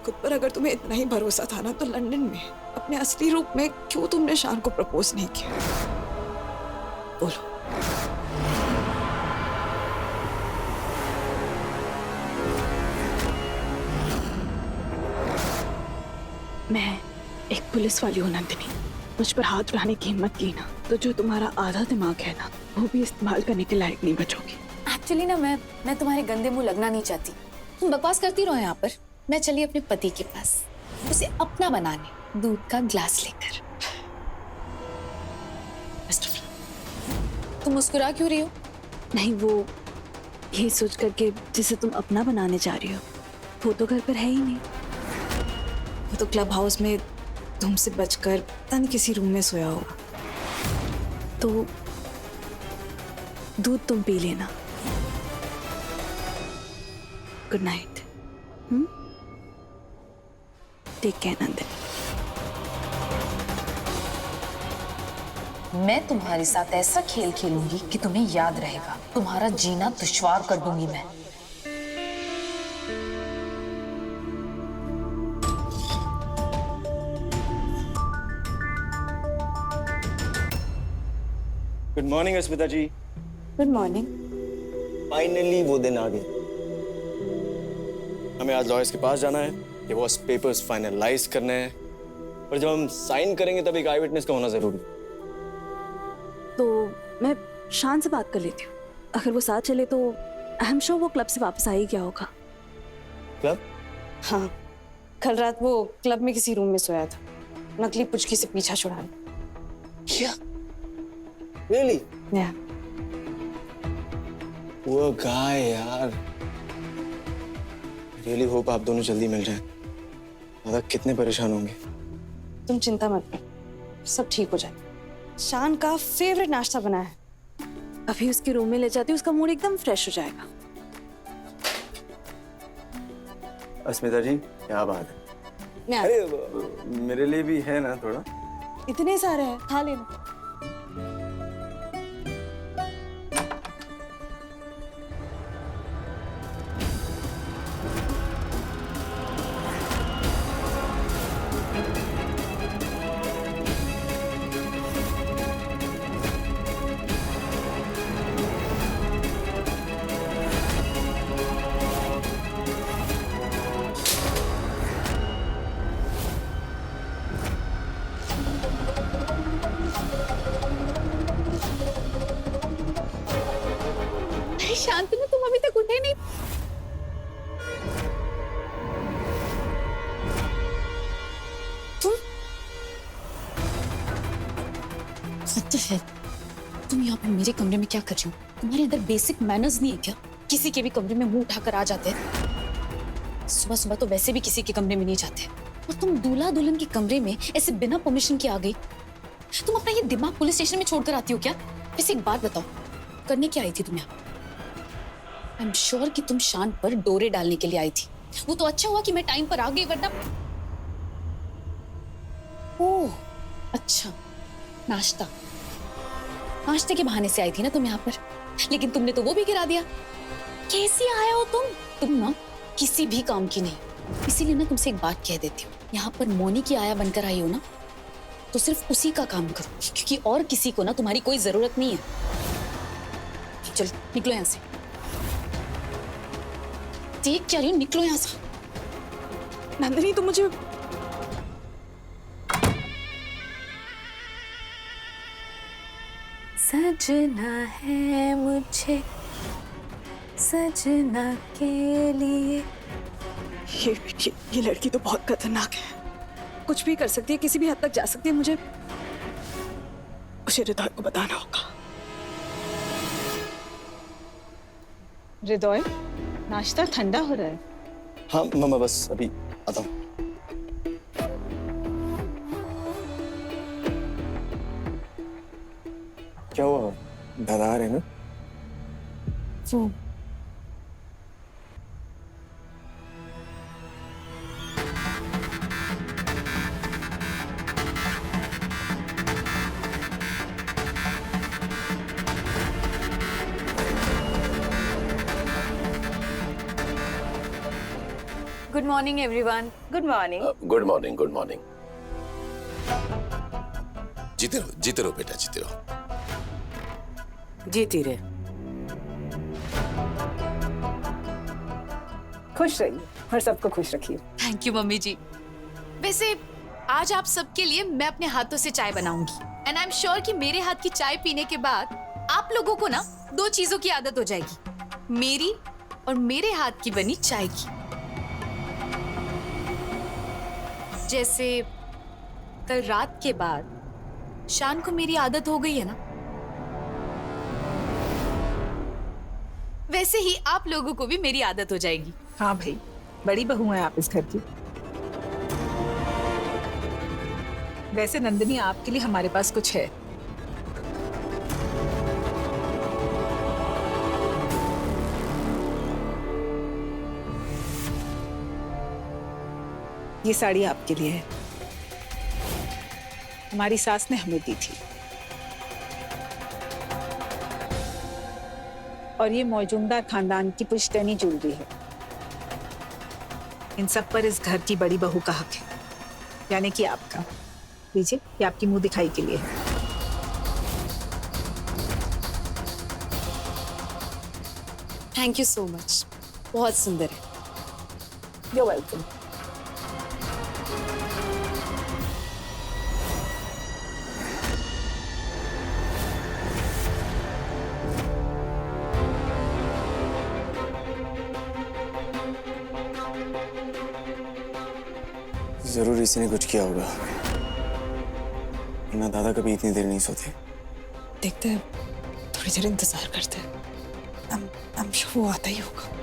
खुद पर अगर तुम्हें इतना ही भरोसा था ना, तो लंदन में अपने असली रूप में क्यों तुमने शान को प्रपोज नहीं किया? बोलो। मैं एक पुलिस वाली हूँ नंदिनी। मुझ पर हाथ उठाने की हिम्मत की ना, तो जो तुम्हारा आधा दिमाग है ना, वो भी इस्तेमाल करने के लायक नहीं बचोगी। एक्चुअली ना मैं तुम्हारे गंदे मुंह लगना नहीं चाहती। तुम बकवास करती रहो यहाँ पर। मैं चली अपने पति के पास, उसे अपना बनाने, दूध का ग्लास लेकर। तुम मुस्कुरा क्यों रही हो? नहीं, वो यही सोच करके जिसे तुम अपना बनाने जा रही हो, वो तो घर पर है ही नहीं। वो तो क्लब हाउस में तुमसे बचकर पता नहीं किसी रूम में सोया होगा। तो दूध तुम पी लेना। Good night. Take care Nandini. मैं तुम्हारे साथ ऐसा खेल खेलूंगी कि तुम्हें याद रहेगा। तुम्हारा जीना दुश्वार कर दूंगी मैं। Good morning Asmita ji. Good morning. Finally वो दिन आ गया। हमें आज लॉयर्स के पास जाना है, डिवोर्स पेपर्स फाइनलाइज करने हैं, और जब हम साइन करेंगे तब एक आई विटनेस का होना जरूरी। तो मैं शान से बात कर लेती हूँ। अगर वो साथ चले तो आई एम श्योर वो क्लब से वापस आ ही गया होगा। क्लब? हाँ, कल रात वो क्लब में किसी रूम में सोया था, नकली पुचकी से पीछा छुड़ाने। क्या? Really? Yeah. वो गाय यार। रियली होप आप दोनों जल्दी मिल जाएं। दादा कितने परेशान होंगे। तुम चिंता मत करो, सब ठीक हो जाएगा। शान का फेवरेट नाश्ता बना है। अभी उसके रूम में ले जाती हूँ, उसका मूड एकदम फ्रेश हो जाएगा। अस्मिता जी क्या बात है। अरे मेरे लिए भी है ना थोड़ा। इतने सारे हैं, खा लेना। शांतनु, तुम अभी तक उठे नहीं। सत्य है, तुम यहाँ पे मेरे कमरे में क्या कर रही हो? तुम्हारे अंदर बेसिक मैनर्स नहीं है क्या? किसी के भी कमरे में मुंह उठाकर आ जाते हैं। सुबह सुबह तो वैसे भी किसी के कमरे में नहीं जाते, और तुम दूल्हा दुल्हन के कमरे में ऐसे बिना परमिशन के आ गई। तुम अपना ये दिमाग पुलिस स्टेशन में छोड़कर आती हो क्या? वैसे एक बात बताओ, करने क्या आई थी तुम यहाँ? आई एम श्योर कि तुम शान पर डोरे डालने के लिए आई थी। वो तो अच्छा हुआ कि मैं टाइम पर आ गई, वरना। ओह अच्छा, नाश्ते के बहाने से आई थी ना तुम यहाँ पर, लेकिन तुमने तो वो भी गिरा दिया। कैसे आए हो तुम ना किसी भी काम की नहीं। इसीलिए ना तुमसे एक बात कह देती हूँ, यहाँ पर मौनी की आया बनकर आई हो ना, तो सिर्फ उसी का काम करो, क्योंकि और किसी को ना तुम्हारी कोई जरूरत नहीं है। चलो निकलो यहाँ से। देख क्या रही हो, निकलो यहाँ से। नंदिनी तुम मुझे सजना है मुझे सजना के लिए। ये लड़की तो बहुत खतरनाक है। कुछ भी कर सकती है, किसी भी हद तक जा सकती है। मुझे उसे हृदय को बताना होगा। हृदय, नाश्ता ठंडा हो रहा है। हाँ मामा, बस अभी आता हूँ। क्या हुआ? दादा आ रहे हैं ना? वो good morning everyone. Good morning. Good morning, good morning. जीते रहो बेटा, जीते रहो। जीती रहे। खुश रहिए और सबको खुश रखिए। थैंक यू मम्मी जी। वैसे आज आप सबके लिए मैं अपने हाथों से चाय बनाऊंगी एंड आई एम श्योर कि मेरे हाथ की चाय पीने के बाद आप लोगों को ना 2 चीजों की आदत हो जाएगी, मेरी और मेरे हाथ की बनी चाय की। जैसे कल रात के बाद शान को मेरी आदत हो गई है ना, वैसे ही आप लोगों को भी मेरी आदत हो जाएगी। हाँ भाई, बड़ी बहू हैं आप इस घर की। वैसे नंदिनी, आपके लिए हमारे पास कुछ है। ये साड़ी आपके लिए है, हमारी सास ने हमें दी थी। और ये मौजूमदार खानदान की पुश्तैनी ज्वेलरी है। इन सब पर इस घर की बड़ी बहू का हक है, यानी कि आपका। लीजिए, ये आपकी मुंह दिखाई के लिए है। थैंक यू सो मच, बहुत सुंदर है। You welcome. जरूर इसी ने कुछ किया होगा, वरना दादा कभी इतनी देर नहीं सोते। देखते हैं, थोड़ी देर इंतजार करते हैं। I'm sure वो आता ही होगा।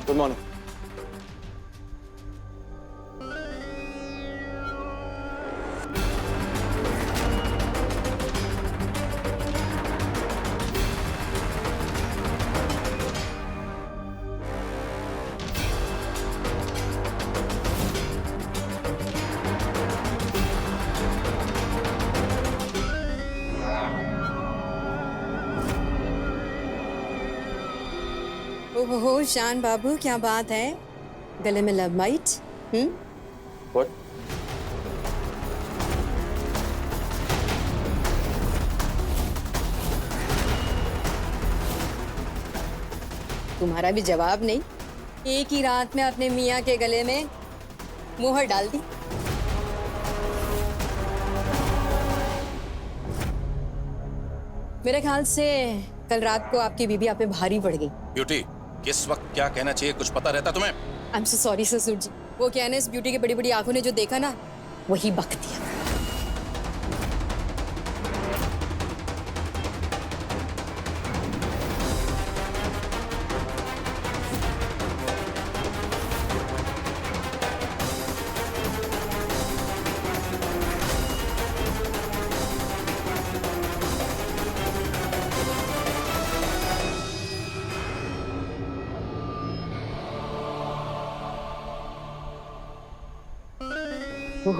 Good morning. ओहो शान बाबू, क्या बात है, गले में लव बाइट। What? तुम्हारा भी जवाब नहीं, एक ही रात में अपने मियाँ के गले में मुहर डाल दी। मेरे ख्याल से कल रात को आपकी बीबी आप पे भारी पड़ गई। ब्यूटी, किस वक्त क्या कहना चाहिए कुछ पता रहता तुम्हें? आई एम सो सॉरी ससुर जी, वो क्या है ना, इस ब्यूटी की बड़ी बड़ी आंखों ने जो देखा ना, वही बक दिया।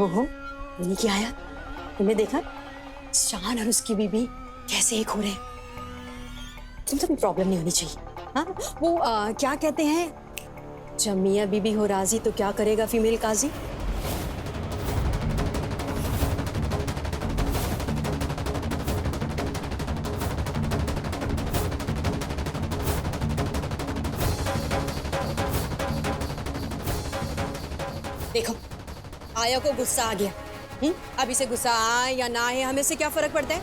हो, ये क्या आया? तुमने देखा शान और उसकी बीबी कैसे एक हो रहे हैं? तुम तो भी प्रॉब्लम नहीं होनी चाहिए। हाँ, वो क्या कहते हैं, जब मियाँ बीबी हो राजी तो क्या करेगा फीमेल काजी? देखो, आया को गुस्सा आ गया। अब इसे गुस्सा आए या ना आए, हमें से क्या फर्क पड़ता है?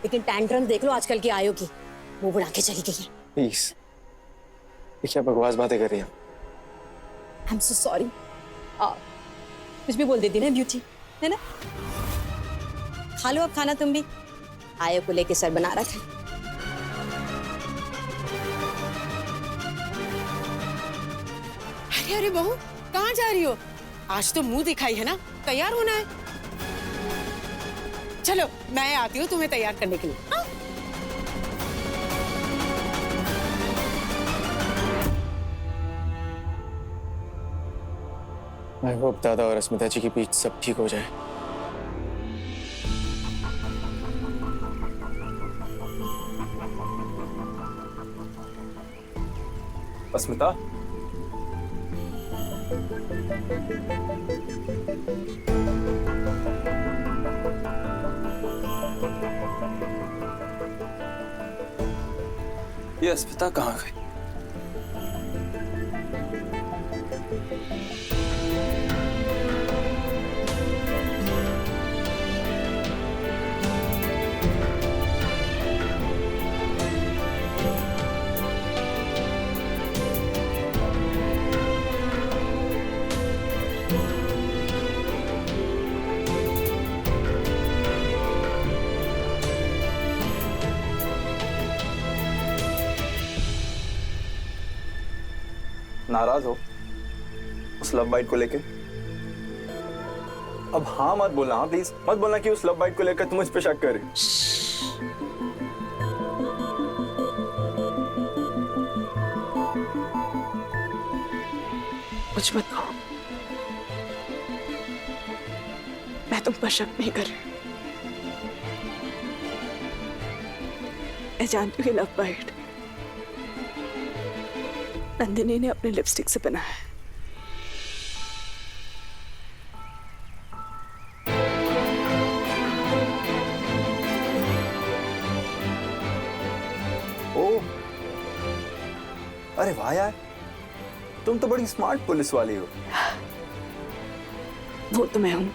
लेकिन टैंट्रम देख लो आजकल की आयो की, मुंह बना के चली गई है। प्लीज, ये क्या बकवास बातें कर रही हैं? I am so sorry. कुछ भी बोल देती ना ब्यूटी, है ना? खा लो अब खाना तुम भी, आयो को लेके सर बना रखा है। अरे अरे बहू, कहाँ जा रही हो? आज तो मुंह दिखाई है ना, तैयार होना है। चलो मैं आती हूँ तुम्हें तैयार करने के लिए। हाँ? आई होप दादा और अस्मिता जी के बीच सब ठीक हो जाए। अस्मिता, ये अस्मिता कहाँ गई? नाराज हो उस लव बाइट को लेके? अब हाँ मत बोलना, हाँ प्लीज मत बोलना कि उस लव बाइट को लेकर तुम इस पे शक कर रही हो। कुछ मत कहो, मैं तुम पर शक नहीं कर रही। मैं जानती हूँ लव बाइट नंदिनी ने अपने लिपस्टिक से बनाया है। ओह, अरे वाह यार, तुम तो बड़ी स्मार्ट पुलिस वाली हो। वो तो मैं हूं।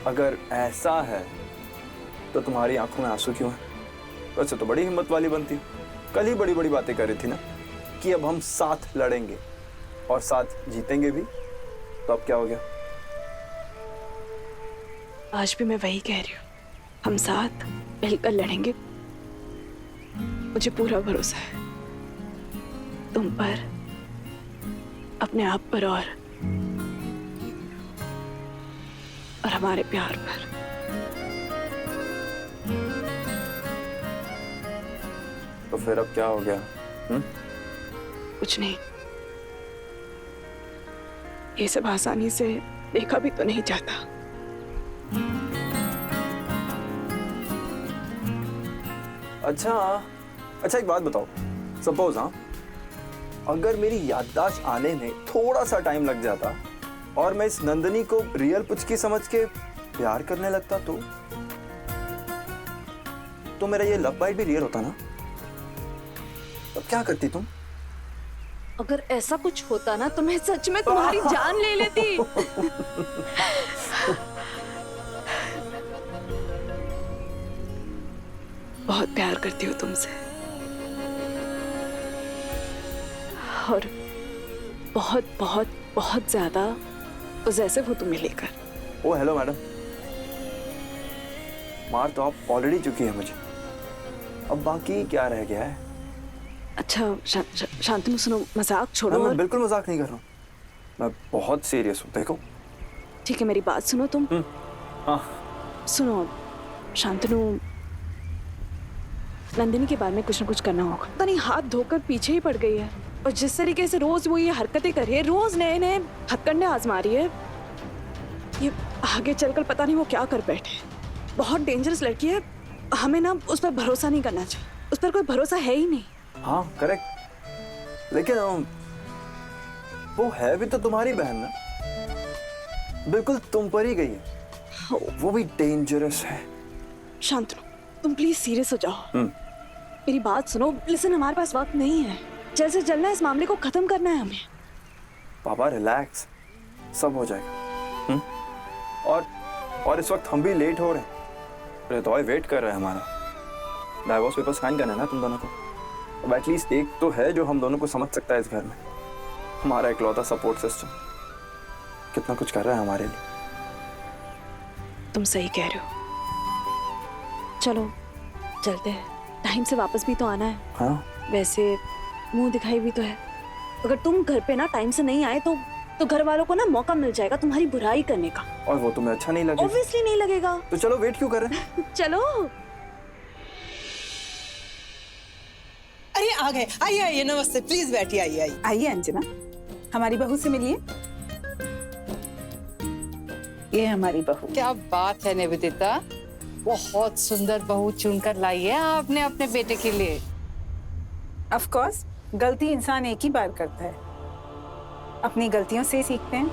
अगर ऐसा है तो तुम्हारी आंखों में आंसू क्यों है? वैसे तो बड़ी हिम्मत वाली बनती। कल ही बड़ी बड़ी बातें कर रही थी ना कि अब हम साथ लड़ेंगे और साथ जीतेंगे भी, तो अब क्या हो गया? आज भी मैं वही कह रही हूँ, हम साथ मिलकर लड़ेंगे। मुझे पूरा भरोसा है तुम पर, अपने आप पर और हमारे प्यार पर। तो फिर अब क्या हो गया? कुछ नहीं, ये सब आसानी से देखा भी तो नहीं जाता। अच्छा एक बात बताओ, सपोज अगर मेरी याददाश्त आने में थोड़ा सा टाइम लग जाता और मैं इस नंदिनी को रियल पुचकी समझ के प्यार करने लगता तो मेरा ये लव बाइट भी रियल होता ना? तब क्या करती तुम? अगर ऐसा कुछ होता ना तो मैं सच में तुम्हारी जान ले लेती। बहुत प्यार करती हूँ तुमसे और बहुत बहुत बहुत ज्यादा पॉसेसिव हूँ तुम्हें लेकर। ओ हेलो मैडम, मार तो आप ऑलरेडी चुकी है मुझे, अब बाकी क्या रह गया है? अच्छा शांतनु सुनो, मजाक छोड़ो। मैं बिल्कुल मजाक नहीं कर रहा हूँ, मैं बहुत सीरियस हूँ। देखो ठीक है, मेरी बात सुनो तुम। हाँ सुनो शांतनु, नंदिनी के बारे में कुछ ना कुछ करना होगा। पता नहीं हाथ धोकर पीछे ही पड़ गई है और जिस तरीके से रोज वो ये हरकतें कर रही है, रोज नए नए हथकंडे आजमा रही है, ये आगे चलकर पता नहीं वो क्या कर बैठे। बहुत डेंजरस लड़की है, हमें ना उस पर भरोसा नहीं करना चाहिए, उस पर कोई भरोसा है ही नहीं। हाँ करेक्ट, लेकिन वो है भी तो तुम्हारी बहन ना, बिल्कुल तुम पर ही गई है, वो भी डेंजरस है। शांतनु तुम प्लीज सीरियस हो जाओ, मेरी बात सुनो। लिसन, हमारे पास वक्त नहीं है, जैसे चलना है इस मामले को खत्म करना है हमें। पापा रिलैक्स, सब हो जाएगा। और इस वक्त हम भी लेट हो रहे हैं, तो वेट कर रहे हैं हमारा डाइवोर्स पेपर साइन करना है ना तुम दोनों को। अब एटलीस्ट एक तो है जो हम दोनों को समझ सकता है इस घर में, हमारा इकलौता सपोर्ट सिस्टम कितना कुछ कर रहा है हमारे लिए। तुम सही कह रहे हो, चलो चलते हैं, टाइम से वापस भी तो आना है। हाँ वैसे मुंह दिखाई भी तो है, अगर तुम घर पे ना टाइम से नहीं आए तो घर वालों को ना मौका मिल जाएगा तुम्हारी बुराई करने का। और वो तुम्हें अच्छा नहीं लगेगा? ऑब्वियसली नहीं लगेगा। तो चलो वेट क्यों कर रहे हैं? चलो। अरे आ गए, आइए आइए, नमस्ते, प्लीज बैठिए, आइए आइए। आइए अंजना, हमारी बहू से मिलिए। ये हमारी बहू। क्या बात है निवेदिता, बहुत सुंदर बहू चुनकर लाई है आपने अपने बेटे के लिए। ऑफ कोर्स, गलती इंसान एक ही बार करता है, अपनी गलतियों से ही सीखते हैं।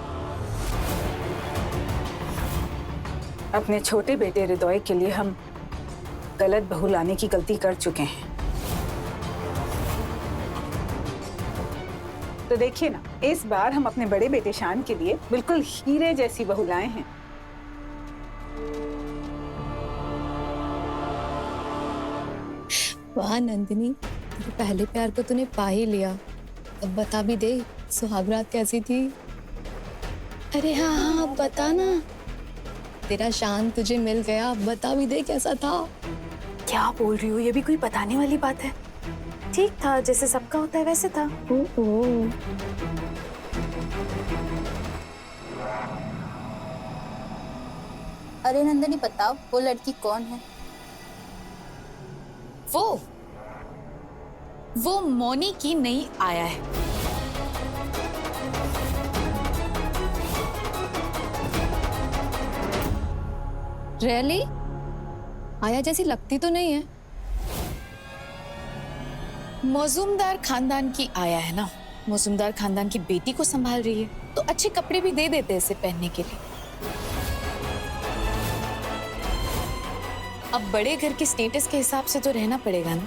अपने छोटे बेटे हृदय के लिए हम गलत बहू लाने की गलती कर चुके हैं। तो देखिए ना, इस बार हम अपने बड़े बेटे शान के लिए बिल्कुल हीरे जैसी बहू लाए हैं। वाह नंदिनी, तेरे पहले प्यार को तूने पा ही लिया। अब बता भी दे, सुहागरात कैसी थी? अरे हाँ हाँ बता ना, तेरा शान तुझे मिल गया, बता भी दे कैसा था। क्या बोल रही हो, ये भी कोई बताने वाली बात है? ठीक था, जैसे सबका होता है वैसे था। अरे नंदिनी बताओ, वो लड़की कौन है? वो मौनी की नई आया है। रियली? आया जैसी लगती तो नहीं है। मौजूमदार खानदान की आया है ना, मौजूमदार खानदान की बेटी को संभाल रही है, तो अच्छे कपड़े भी दे देते हैं इसे पहनने के लिए। अब बड़े घर के स्टेटस के हिसाब से तो रहना पड़ेगा ना।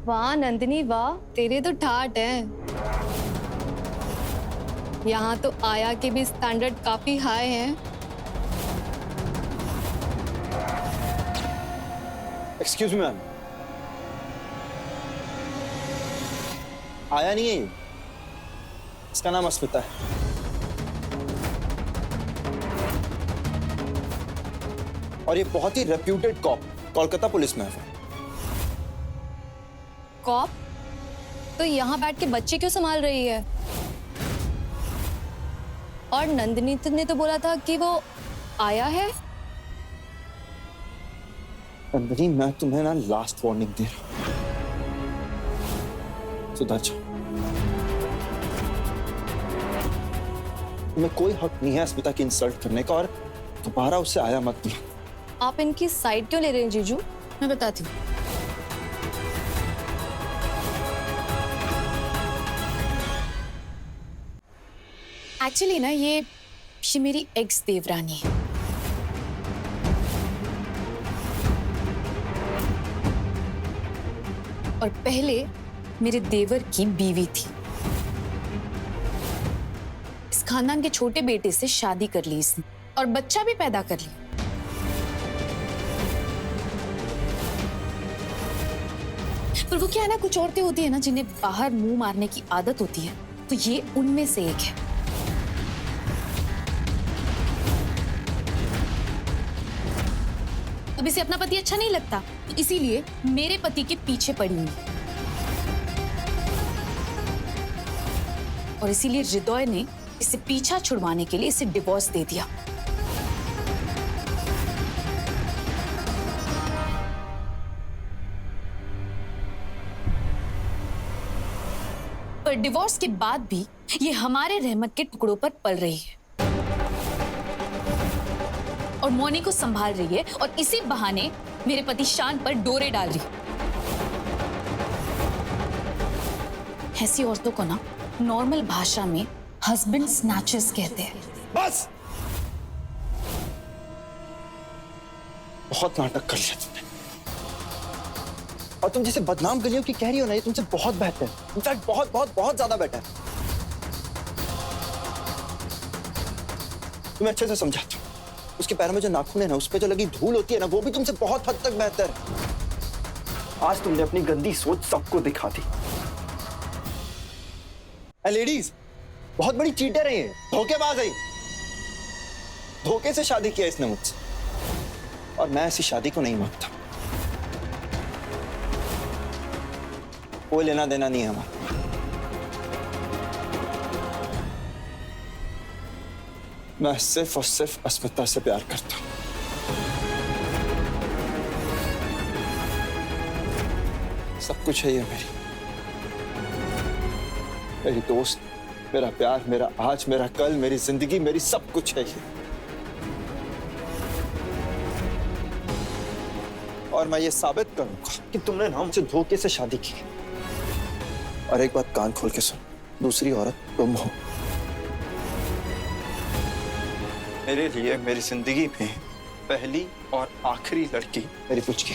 वाह नंदिनी वाह, तेरे तो ठाट है। यहाँ तो आया के भी स्टैंडर्ड काफी हाई हैं। एक्सक्यूज मी मैम, आया नहीं है ये। इसका नाम अस्मिता है। और ये बहुत ही रेप्यूटेड कॉप, कोलकाता पुलिस में है। कॉप? तो यहाँ बैठ के बच्चे क्यों संभाल रही है? और नंदिनी ने तो बोला था कि वो आया है। नंदिनी, मैं तुम्हें ना लास्ट वार्निंग दे रहा हूं, सुधर जाओ। तुम्हें कोई हक नहीं है अस्मिता की इंसल्ट करने का, और दोबारा उससे आया मत बोलो। आप इनकी साइड क्यों ले रहे हैं जीजू? मैं बताती हूँ। एक्चुअली ना ये मेरी एक्स देवरानी है। और पहले मेरे देवर की बीवी थी। इस खानदान के छोटे बेटे से शादी कर ली इसने और बच्चा भी पैदा कर लिया। पर वो क्या है ना, कुछ औरतें होती है ना जिन्हें बाहर मुंह मारने की आदत होती है, तो ये उनमें से एक है। अब इसे अपना पति अच्छा नहीं लगता, तो इसीलिए मेरे पति के पीछे पड़ी हुई। और इसीलिए हृदय ने इसे पीछा छुड़वाने के लिए इसे डिवोर्स दे दिया। पर डिवोर्स के बाद भी ये हमारे रहमत के टुकड़ों पर पल रही है और मौनी को संभाल रही है, और इसी बहाने मेरे पति शान पर डोरे डाल रही है। ऐसी औरतों को ना नॉर्मल भाषा में हस्बैंड स्नैचर्स कहते हैं। बस, बहुत नाटक कर लिया तुमने। और तुम जिसे बदनाम गलियों की कह रही हो ना, ये तुमसे बहुत बेहतर है। इनफैक्ट बहुत बहुत बहुत ज्यादा बेटर। तुम्हें अच्छे से समझाता हूं, उसके पैरों में जो नाखून है ना, उस पे जो लगी धूल होती है ना, वो भी तुमसे बहुत हद तक बेहतर है। आज तुमने अपनी गंदी सोच सबको दिखा दी। लेडीज बहुत बड़ी चीटर है ये, धोखेबाज है। धोखे से शादी किया इसने मुझसे, और मैं ऐसी शादी को नहीं मानता। कोई लेना देना नहीं है हमारा। मैं सिर्फ और सिर्फ अस्मिता से प्यार करता हूं। सब कुछ है ये मेरी। मेरी दोस्त, मेरा प्यार, मेरा आज, मेरा कल, मेरी जिंदगी, मेरी सब कुछ है ये। और मैं ये साबित करूंगा कि तुमने ना मुझसे धोखे से शादी की। और एक बात कान खोल के सुन, दूसरी औरत तुम हो। मेरे लिए मेरी जिंदगी में पहली और आखिरी लड़की मेरी पुचकी।